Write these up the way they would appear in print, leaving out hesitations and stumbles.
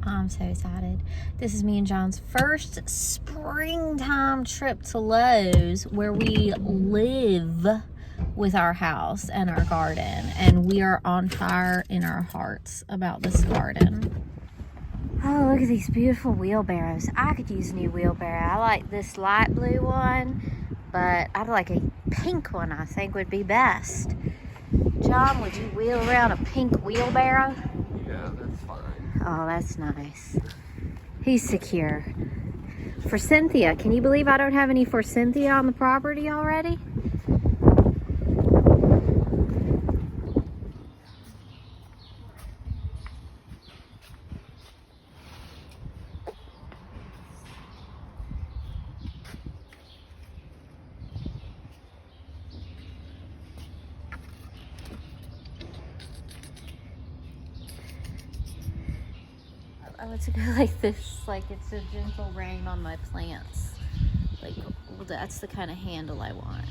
I'm so excited. This is me and John's first springtime trip to Lowe's, where we live with our house and our garden, and we are on fire in our hearts about this garden. Oh, look at these beautiful wheelbarrows. I could use a new wheelbarrow. I like this light blue one, but I'd like a pink one, I think would be best. John, would you wheel around a pink wheelbarrow? Yeah, that's fine. Oh, that's nice. He's secure. For Cynthia, can you believe I don't have any for Cynthia on the property already? I want to go like this, like it's a gentle rain on my plants. Like, well, that's the kind of handle I want.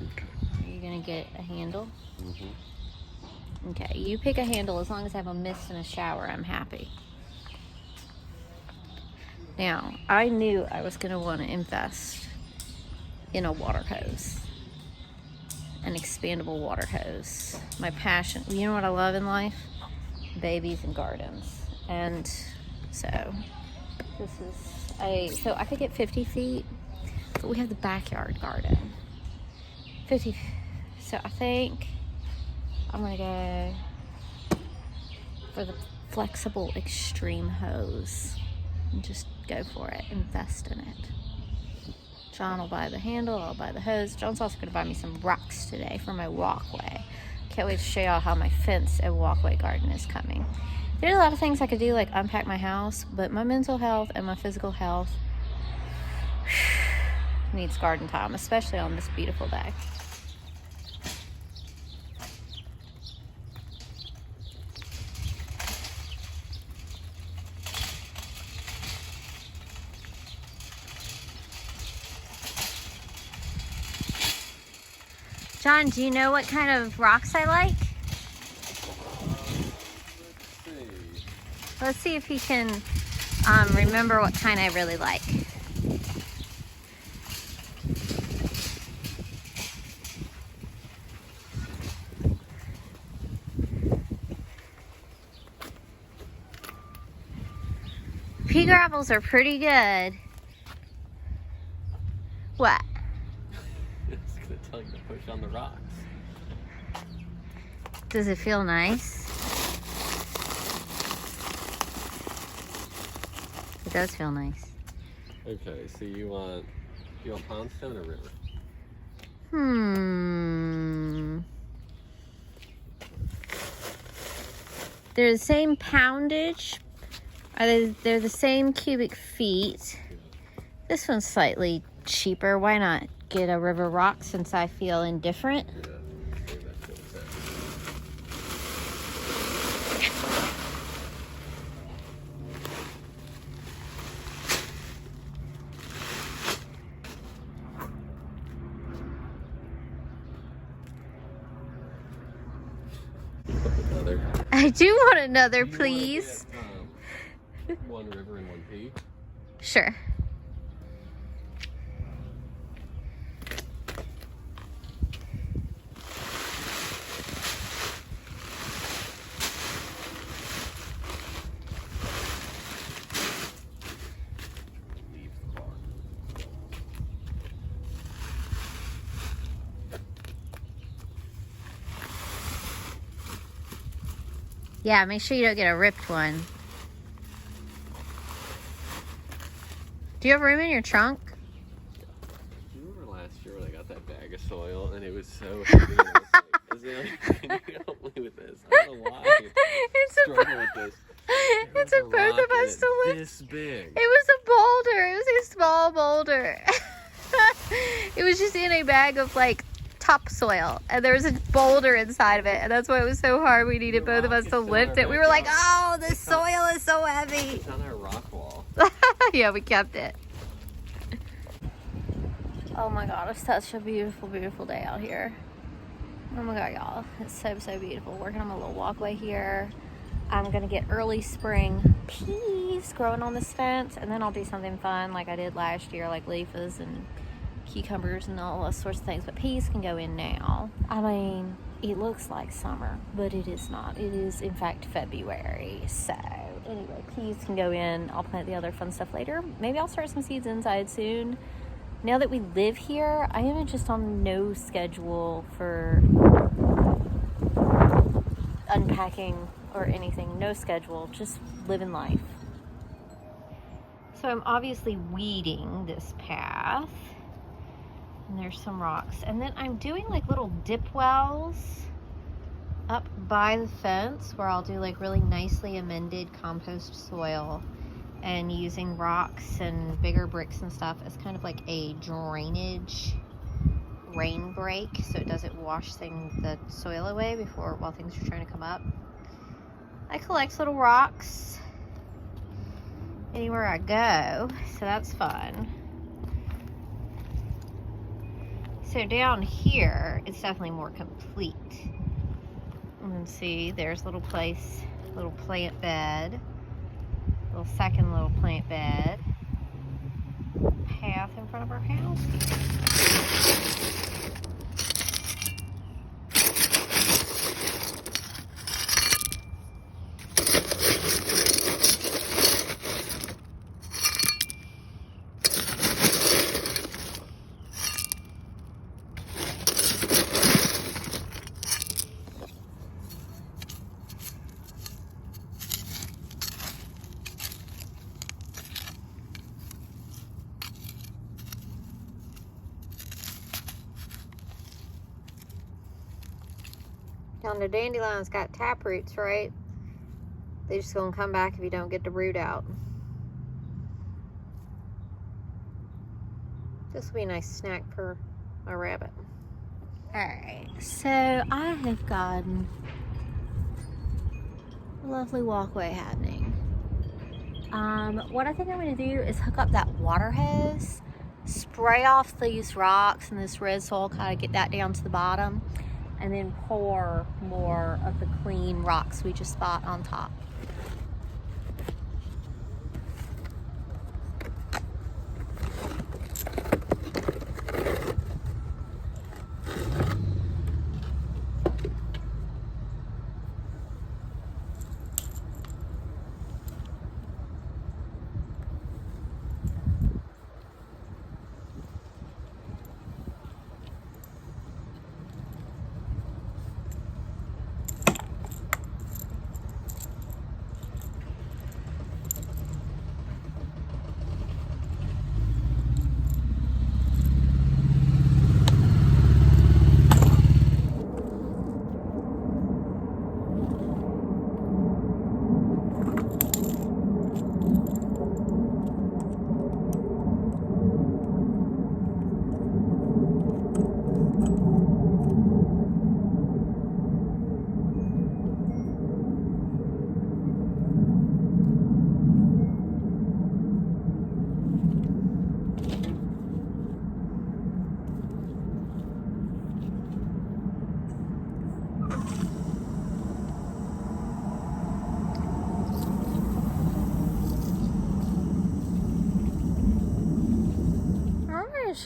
Okay. Are you gonna get a handle? Mm-hmm. Okay, you pick a handle. As long as I have a mist and a shower, I'm happy. Now, I knew I was gonna want to invest in a water hose. An expandable water hose. My passion. You know what I love in life? Babies and gardens. And so this is so I could get 50 feet, but we have the backyard garden. 50. So I think I'm gonna go for the flexible extreme hose and just go for it. Invest in it. John will buy the handle, I'll buy the hose. John's also gonna buy me some rocks today for my walkway. Can't wait to show y'all how my fence and walkway garden is coming. There's a lot of things I could do, like unpack my house, but my mental health and my physical health needs garden time, especially on this beautiful day. John, do you know what kind of rocks I like? Let's see if he can remember what kind I really like. Pea gravels are pretty good. What? It's gonna tell you to push on the rocks. Does it feel nice? It does feel nice. Okay, so you want Poundstone or River? They're the same poundage. They're the same cubic feet. This one's slightly cheaper. Why not get a River Rock since I feel indifferent? Yeah, save that till the set. Another. I do want another, please. One River and one Pea. Sure. Yeah, make sure you don't get a ripped one. Do you have room in your trunk? Do you remember last year when I got that bag of soil and it was so heavy? And I was like, can you help me with this? I don't know why. It's Struggle with this. It's a both of us to lift. This big. It was a boulder. It was a small boulder. It was just in a bag of like topsoil, and there was a boulder inside of it, and that's why it was so hard. We needed both of us to lift it. We were like, oh, the soil is so heavy. It's on our rock wall. Yeah, we kept it. Oh my god, it's such a beautiful, beautiful day out here. Oh my god, y'all, it's so, so beautiful. Working on my little walkway here. I'm gonna get early spring peas peas growing on this fence, and then I'll do something fun like I did last year, like leafas and cucumbers and all those sorts of things. But peas can go in now. I mean, it looks like summer, but it is not. It is, in fact, February. So anyway, peas can go in. I'll plant the other fun stuff later. Maybe I'll start some seeds inside soon. Now that we live here, I am just on no schedule for unpacking or anything. No schedule, just living life. So I'm obviously weeding this path. And there's some rocks. And then I'm doing like little dip wells up by the fence where I'll do like really nicely amended compost soil, and using rocks and bigger bricks and stuff as kind of like a drainage rain break, so it doesn't wash the soil away while things are trying to come up. I collect little rocks anywhere I go, so that's fun. So down here, it's definitely more complete. And then see, there's a little place, little plant bed, little second little plant bed, path in front of our house here. Now the dandelion's got tap roots, right? They're just gonna come back if you don't get the root out. This will be a nice snack for my rabbit. Alright, so I have gotten a lovely walkway happening. What I think I'm gonna do is hook up that water hose, spray off these rocks and this red soil, kind of get that down to the bottom, and then pour more of the clean rocks we just bought on top.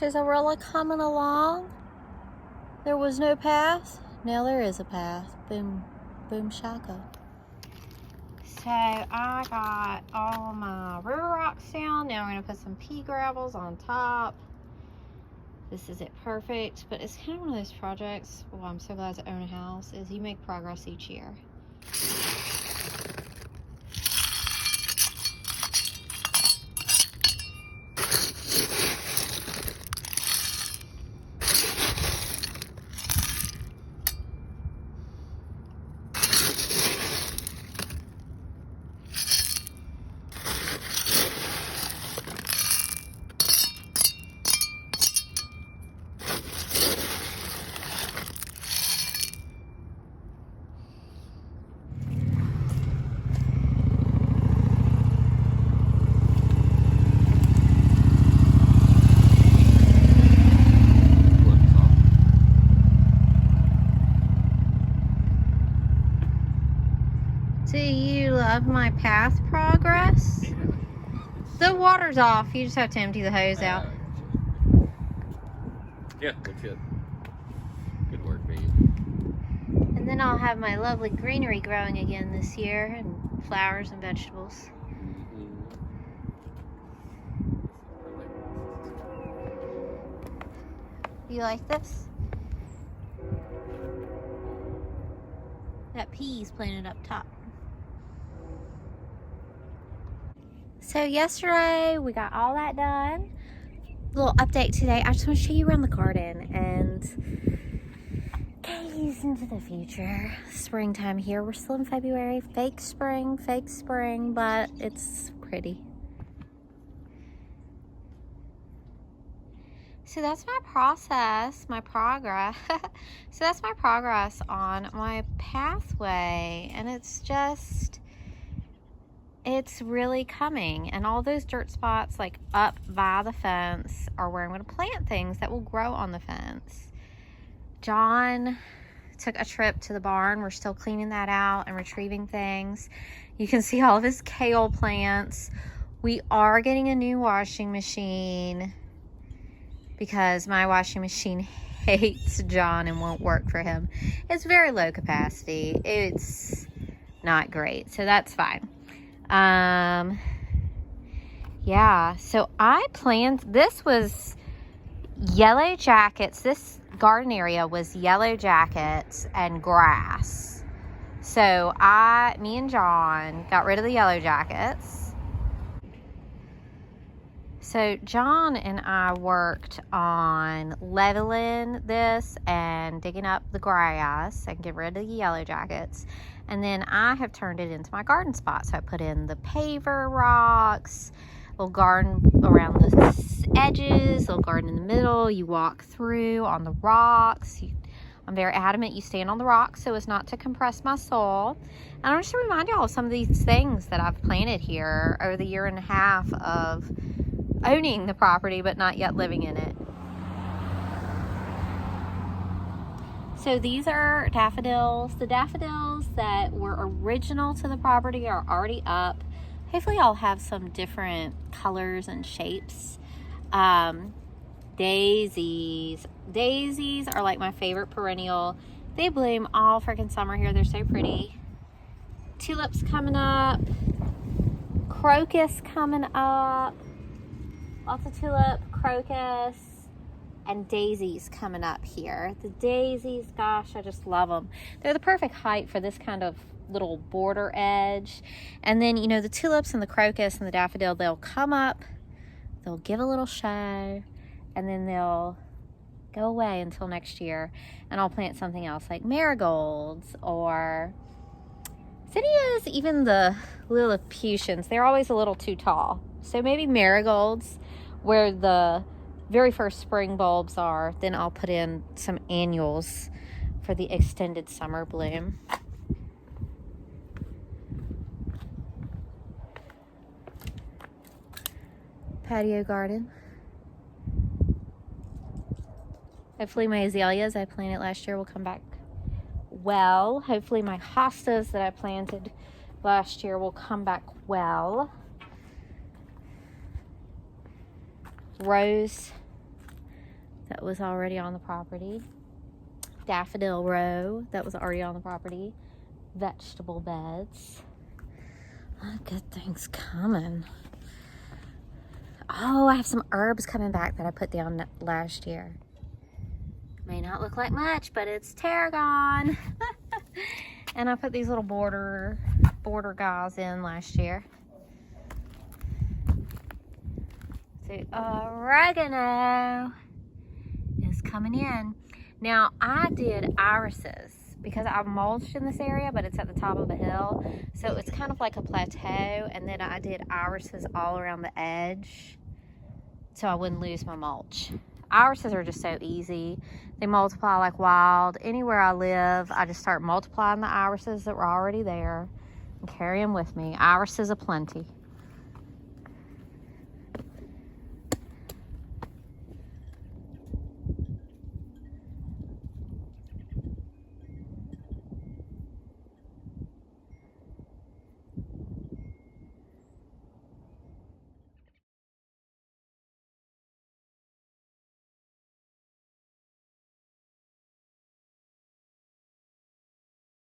Is Arella coming along? There was no path. Now there is a path. Boom, boom, shaka. So I got all my river rocks down. Now we're gonna put some pea gravels on top. This is it, perfect. But it's kind of one of those projects. Well, I'm so glad to own a house. Is you make progress each year. Do you love my path progress? Yeah. The water's off. You just have to empty the hose out. Yeah, that's it. Good work, babe. And then I'll have my lovely greenery growing again this year, and flowers and vegetables. You like this? That pea's planted up top. So yesterday we got all that done. Little update today. I just want to show you around the garden and gaze into the future. Springtime here. We're still in February. Fake spring, but it's pretty. So that's my process, my progress. So that's my progress on my pathway, and it's really coming. And all those dirt spots like up by the fence are where I'm going to plant things that will grow on the fence. John took a trip to the barn. We're still cleaning that out and retrieving things. You can see all of his kale plants. We are getting a new washing machine, because my washing machine hates John and won't work for him. It's very low capacity. It's not great, so that's fine. Yeah, so I planned, this was yellow jackets. This garden area was yellow jackets and grass. So me and John got rid of the yellow jackets. So John and I worked on leveling this and digging up the grass and get rid of the yellow jackets. And then I have turned it into my garden spot. So I put in the paver rocks, little garden around the edges, little garden in the middle. You walk through on the rocks. I'm very adamant you stand on the rocks so as not to compress my soil. And I want to remind y'all of some of these things that I've planted here over the year and a half of owning the property but not yet living in it. So these are daffodils. The daffodils that were original to the property are already up. Hopefully I'll have some different colors and shapes. Daisies are like my favorite perennial. They bloom all freaking summer here. They're so pretty. Tulips coming up, crocus coming up. Lots of tulip, crocus, and daisies coming up here. The daisies, gosh, I just love them. They're the perfect height for this kind of little border edge. And then, you know, the tulips and the crocus and the daffodil, they'll come up, they'll give a little show, and then they'll go away until next year. And I'll plant something else like marigolds or zinnias, even the Lilliputians. They're always a little too tall. So maybe marigolds, where the very first spring bulbs are. Then I'll put in some annuals for the extended summer bloom. Patio garden. Hopefully my azaleas I planted last year will come back well. Hopefully my hostas that I planted last year will come back well. Rose that was already on the property. Daffodil row that was already on the property. Vegetable beds. A lot of good things coming. Oh, I have some herbs coming back that I put down last year. May not look like much, but it's tarragon. And I put these little border guys in last year. So oregano is coming in. Now I did irises because I mulched in this area, but it's at the top of a hill. So it's kind of like a plateau. And then I did irises all around the edge so I wouldn't lose my mulch. Irises are just so easy. They multiply like wild. Anywhere I live, I just start multiplying the irises that were already there and carry them with me. Irises aplenty.